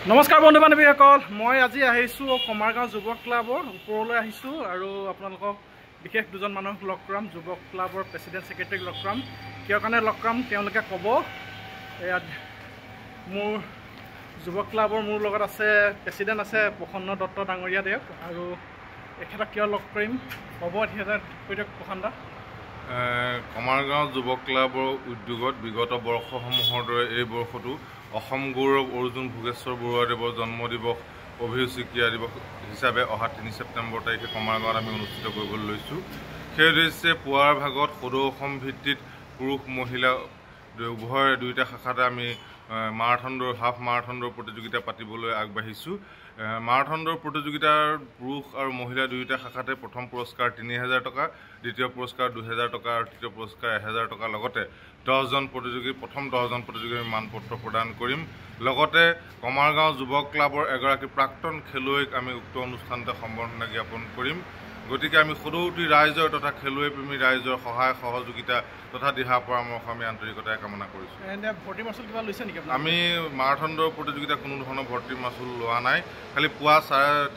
নমস্কাৰ বন্ধু বান্ধৱীসকল, মই আজি আহিছোঁ কমাৰগাঁও যুৱক ক্লাবৰ ওপৰলৈ আহিছোঁ আৰু আপোনালোকক বিশেষ দুজন মানুহক লগ কৰাম। যুৱক ক্লাবৰ প্ৰেচিডেণ্ট ছেক্ৰেটাৰীক লগ কৰাম। কিয় কাৰণে লগ কৰাম তেওঁলোকে ক'ব। ইয়াত মোৰ যুৱক ক্লাবৰ মোৰ লগত আছে প্ৰেচিডেণ্ট আছে প্ৰসন্ন দত্ত ডাঙৰীয়া দেৱ, আৰু এখেতক কিয় লগ কৰিম ক'ব। তেখেতে কৈ দিয়ক প্ৰসন্ন। কমাৰগাঁও যুৱক ক্লাবৰ উদ্যোগত বিগত বৰ্ষসমূহৰ দৰে এই বৰ্ষতো অসম গৌৰৱ অৰ্জুন ভোগেশ্বৰ বৰুৱাদেৱৰ জন্ম দিৱস অভিৰুচি ক্ৰীড়া দিৱস হিচাপে অহা ৩ ছেপ্টেম্বৰ তাৰিখে কমাৰগাঁৱত আমি অনুষ্ঠিত কৰিবলৈ লৈছোঁ। সেই উদ্দেশ্যে পুৱাৰ ভাগত সদৌ অসম ভিত্তিত পুৰুষ মহিলা উভয় দুয়োটা শাখাতে আমি মাৰাথন দৌৰ হাফ মাৰাথন দৌৰ প্ৰতিযোগিতা পাতিবলৈ আগবাঢ়িছোঁ। মাৰাথন দৌৰ প্ৰতিযোগিতাৰ পুৰুষ আৰু মহিলা দুয়োটা শাখাতে প্ৰথম পুৰস্কাৰ ৩,০০০ টকা, দ্বিতীয় পুৰস্কাৰ ২,০০০ টকা আৰু তৃতীয় পুৰস্কাৰ ১,০০০ টকা। লগতে ১০জন প্ৰতিযোগী প্ৰথম 10জন প্ৰতিযোগীক আমি মানপত্ৰ প্ৰদান কৰিম। লগতে কমাৰগাঁও যুৱক ক্লাবৰ এগৰাকী প্ৰাক্তন খেলুৱৈক আমি উক্ত অনুষ্ঠানতে সম্বৰ্ধনা জ্ঞাপন কৰিম। গতিকে আমি সদৌতি ৰাইজৰ তথা খেলুৱৈ প্ৰেমী ৰাইজৰ সহায় সহযোগিতা তথা দিহা পৰামৰ্শ আমি আন্তৰিকতাৰে কামনা কৰিছোঁ। আমি মাৰাথন দৌৰ প্ৰতিযোগিতা কোনো ধৰণৰ ভৰ্তি মাচুল লোৱা নাই। খালি পুৱা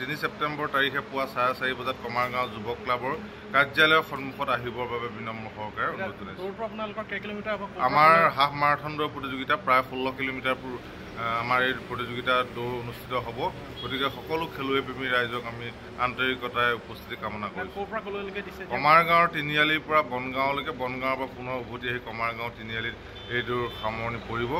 ৩ ছেপ্টেম্বৰ তাৰিখে পুৱা 4:30 বজাত কমাৰগাঁও যুৱক ক্লাবৰ কাৰ্যালয়ৰ সন্মুখত আহিবৰ বাবে বিনম্ৰ সহকাৰে অনুৰোধ জনাইছোঁ। আমাৰ হাফ মাৰাথন দৌৰ প্ৰতিযোগিতা প্ৰায় 16 কিলোমিটাৰ আমাৰ এই প্ৰতিযোগিতা দৌৰ অনুষ্ঠিত হ'ব। গতিকে সকলো খেলুৱৈ প্ৰেমী ৰাইজক আমি আন্তৰিকতাৰে উপস্থিতি কামনা কৰিছোঁ। কমাৰগাঁৱৰ তিনিআলিৰ পৰা বনগাঁৱলৈকে, বনগাঁৱৰ পৰা পুনৰ উভতি আহি কমাৰগাঁও তিনিআলিত এই দৌৰ সামৰণি পৰিব।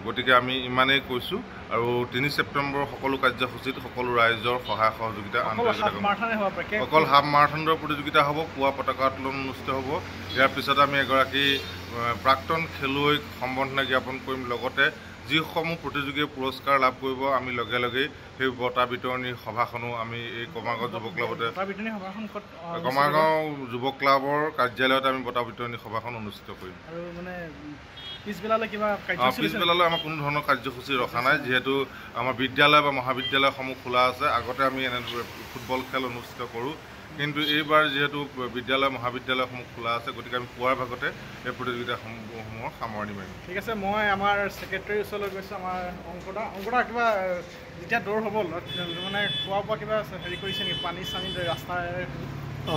গতিকে আমি ইমানেই কৈছোঁ, আৰু 3 ছেপ্টেম্বৰৰ সকলো কাৰ্যসূচীত সকলো ৰাইজৰ সহায় সহযোগিতা অকল হাফ মাৰাথন দৌৰ প্ৰতিযোগিতা হ'ব। পুৱা পতাকা উত্তোলন অনুষ্ঠিত হ'ব। ইয়াৰ পিছত আমি এগৰাকী প্ৰাক্তন খেলুৱৈক সম্বৰ্ধনা জ্ঞাপন কৰিম। লগতে যিসমূহ প্ৰতিযোগীয়ে পুৰস্কাৰ লাভ কৰিব আমি লগে লগেই সেই বঁটা বিতৰণী সভাখনো আমি এই কমাৰগাঁও যুৱক ক্লাবতে কমাৰগাঁও যুৱক ক্লাবৰ কাৰ্যালয়ত আমি বঁটা বিতৰণী সভাখন অনুষ্ঠিত কৰিম। পিছবেলালৈ আমাৰ কোনো ধৰণৰ কাৰ্যসূচী ৰখা নাই, যিহেতু আমাৰ বিদ্যালয় বা মহাবিদ্যালয়সমূহ খোলা আছে। আগতে আমি এনেদৰে ফুটবল খেল অনুষ্ঠিত কৰোঁ, কিন্তু এইবাৰ যিহেতু বিদ্যালয় মহাবিদ্যালয়সমূহ খোলা আছে, গতিকে আমি পুৱাৰ ভাগতে এই প্ৰতিযোগিতাসমূহৰ সামৰণি মাৰিম। ঠিক আছে, মই আমাৰ ছেক্ৰেটাৰীৰ ওচৰলৈ গৈছোঁ। আমাৰ অংকদা কিবা যেতিয়া দৌৰ হ'ব মানে খোৱা বোৱা কিবা হেৰি কৰিছে নেকি? পানী চানী ৰাস্তাৰ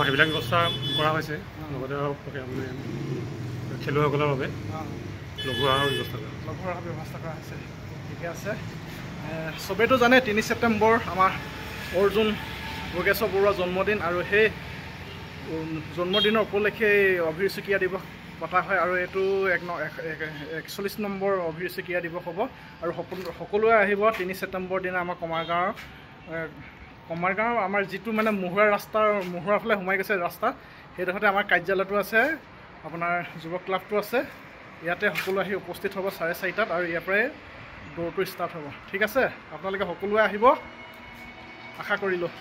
সেইবিলাক ব্যৱস্থা কৰা হৈছে। লগতে মানে খেলুৱৈসকলৰ বাবে লঘু আহাৰৰ ব্যৱস্থা কৰা হৈছে। ঠিকে আছে। চবেইতো জানে 3 ছেপ্টেম্বৰ আমাৰ অৰ্জুন ভোগেশ্বৰ বৰুৱাৰ জন্মদিন, আৰু সেই জন্মদিনৰ উপলক্ষে অভিৰুচি ক্ৰীড়া দিৱস পতা হয়, আৰু এইটো 41 নম্বৰ অভিৰুচি ক্ৰীড়া দিৱস হ'ব। আৰু সকলোৱে আহিব 3 ছেপ্টেম্বৰ দিনা আমাৰ কমাৰগাঁও আমাৰ যিটো মানে মহুৱাৰ ফালে সোমাই গৈছে ৰাস্তা, সেইডোখৰতে আমাৰ কাৰ্যালয়টো আছে, আপোনাৰ যুৱক ক্লাবটো আছে। ইয়াতে সকলো আহি উপস্থিত হ'ব 4:30টাত, আৰু ইয়াৰ পৰাই দৌৰটো ষ্টাৰ্ট হ'ব। ঠিক আছে, আপোনালোকে সকলোৱে আহিব আশা কৰিলোঁ।